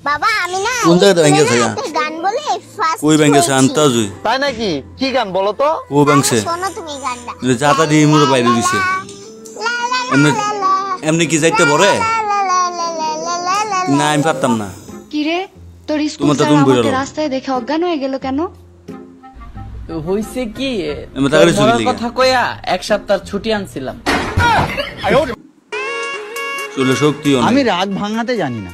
বাবা আমি না কোন জায়গায় ভেঙে গেছে গান বলে ফার্স্ট কই ভেঙে গেছে আন্তাজুই তাই নাকি কি গান বলো তো ও ভাঙছে শোনো তুমি গানটা জাতা দিয়ে মুড়ে বাইরে দিছে এমনি এমনি কি যাইতে বরে না আমি পারতাম না কি রে তোর স্কুল তোমার তো স্যার তুমি আমাকে বইলো রাস্তায় দেখে অজ্ঞান হয়ে গেল কেন? হইছে কি আমি তাড়াতাড়ি ছুটি মরার লিখে। কথা কইয়া এক সপ্তাহ ছুটি আনছিলাম। চলে শক্তি আমি রাগ ভাঙাতে জানি না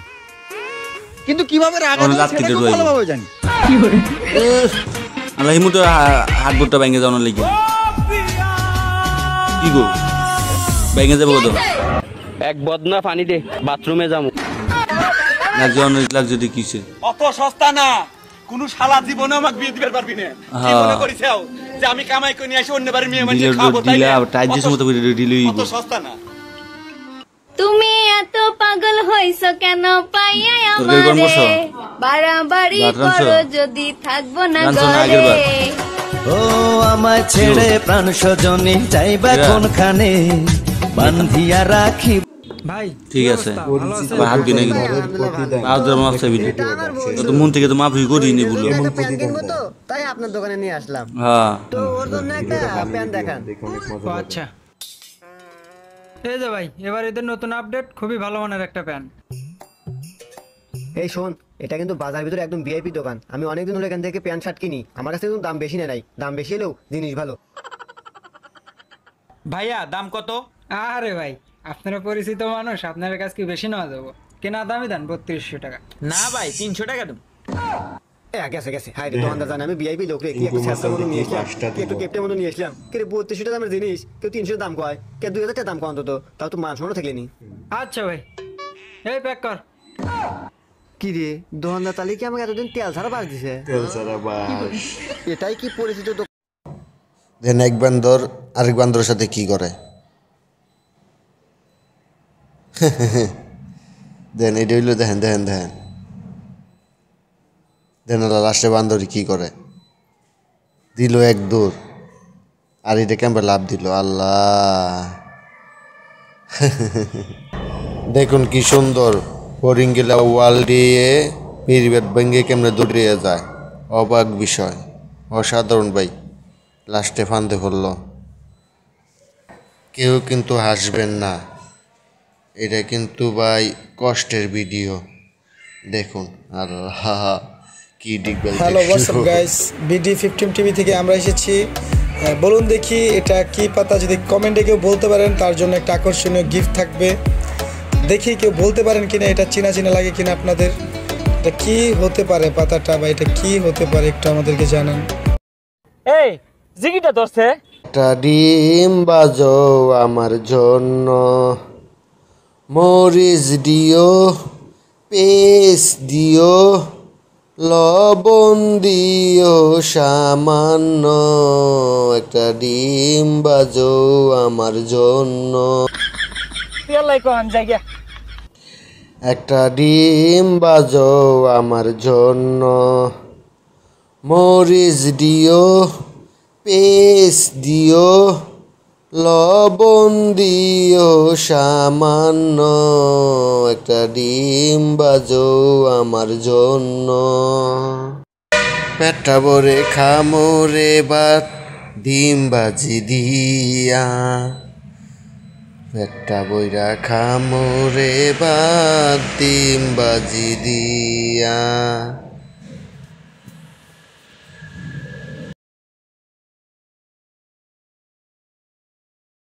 কিন্তু কিভাবে রাগ অনেক ভাঙাতে রাত সেটা কেটে খুব রইলো। ভালোভাবে জানি আল্লাহ হিমুতো হাত বোটটা ভেঙে যাওয়ার লেগে কি গো ভেঙে যাবো কত এক বদনা পানি দে বাথরুমে যাবো লাগছে অনেক লাগছে যদি কিসে অত সস্তা না কোন শালা জীবনে আমাকে বিয়ে দিবার পারবি না কি মনে করিছাও যে আমি কামাই করে নিয়ে আসি অন্য বাড়ির মেয়ে মানুষ খাবো তাই দিলে না? টাইজেস মতো দিলেই অত সস্তা না তুমি এত পাগল হইছো কেন পাইয়া তোর গান বসো। আমারে বাড়াবাড়ি গান রাঁধছো? করো যদি থাকবো না রাঁধছো না আগের বার? ঘরে ও আমায় ছেড়ে প্রাণ সজনী যাইবা এরা? কোনখানে বান্ধিয়া রাখি ভাই ঠিক আছে আবার হাত দিনে হাত ধরে মাপ চাইবি না তো মন থেকে তো মাফি করি নি বলো কিনবো তো তাই আপনার দোকানে নিয়ে আসলাম হ্যাঁ তো ওর জন্য একটা প্যান দেখান ও আচ্ছা এই যে ভাই এবার এদের নতুন আপডেট খুবই ভালো মানের একটা প্যান। এই শোন এটা কিন্তু বাজার ভিতরে একদম ভিআইপি দোকান আমি অনেকদিন হলো এখান থেকে প্যান্ট শার্ট কিনি আমার কাছে কিন্তু দাম বেশি নাই দাম বেশি হলেও জিনিস ভালো ভাইয়া দাম কত আরে ভাই আপনারা পরিচিত মানুষ আপনার কাছে কি বেশি নেওয়া যাবো কেনা দামই দেন 3200 টাকা। না ভাই 300 টাকা দেব। গেছে গেছে হাই রে দোকানদার জানে আমি ভিআইপি লোক রে কি একটু সস্তা মতো নিয়ে আসলাম কি একটু কেপটে মতো নিয়ে আসলাম কে রে 3200 টাকা দামের জিনিস কেউ 300 দাম কয় কে 2000 টাকা দাম কয় অন্তত তাও তো মান শোনো থাকলেনি আচ্ছা ভাই এই প্যাক কর। কি রে দোকানদার তালি কি আমাকে এতদিন তেল ছাড়া বাস দিছে এটাই কি পরিচিত দেন এক বান্দর আরেক বান্দরের সাথে কি করে দেন এটা হইলো দেখেন দেখেন দেখেন দেন লাস্টে বান্দরি কি করে দিল এক দৌড় আর এটা কেমন লাভ দিল আল্লাহ দেখুন কি সুন্দর হরিণ গেলা ওয়াল দিয়ে পিরিবেট ভেঙে কেমনে দৌড়িয়ে যায় অবাক বিষয় অসাধারণ ভাই লাস্টে ফান্দে পড়ল কেউ কিন্তু হাসবেন না এটা কিন্তু ভাই কষ্টের ভিডিও দেখুন আল্লাহ কি ডিগবেল hello WhatsApp guys BD 15 TV থেকে আমরা এসেছি বলুন দেখি এটা কি পাতা যদি কমেন্টে কেউ বলতে পারেন তার জন্য একটা আকর্ষণীয় গিফট থাকবে দেখি কেউ বলতে পারেন কিনা এটা চেনা চেনা লাগে কিনা আপনাদের এটা কি হতে পারে পাতাটা বা এটা কি হতে পারে একটু আমাদেরকে জানান এই জিগিটা ধরছে একটা ডিম বাজো আমার জন্য মরিচ দিও পেস্ট দিও লবণ দিও সামান্য একটা ডিম বাজো আমার জন্য তেলাই কোন জায়গা একটা ডিম বাজো আমার জন্য মরিচ দিও পেস্ট দিও লবণ দিও সামান্য একটা ডিম বাজো আমার জন্য পেটটা ভরে খামোরে বাত ডিম বাজি দিয়া পেটটা বইরা খামোরে বাত ডিম বাজি দিয়া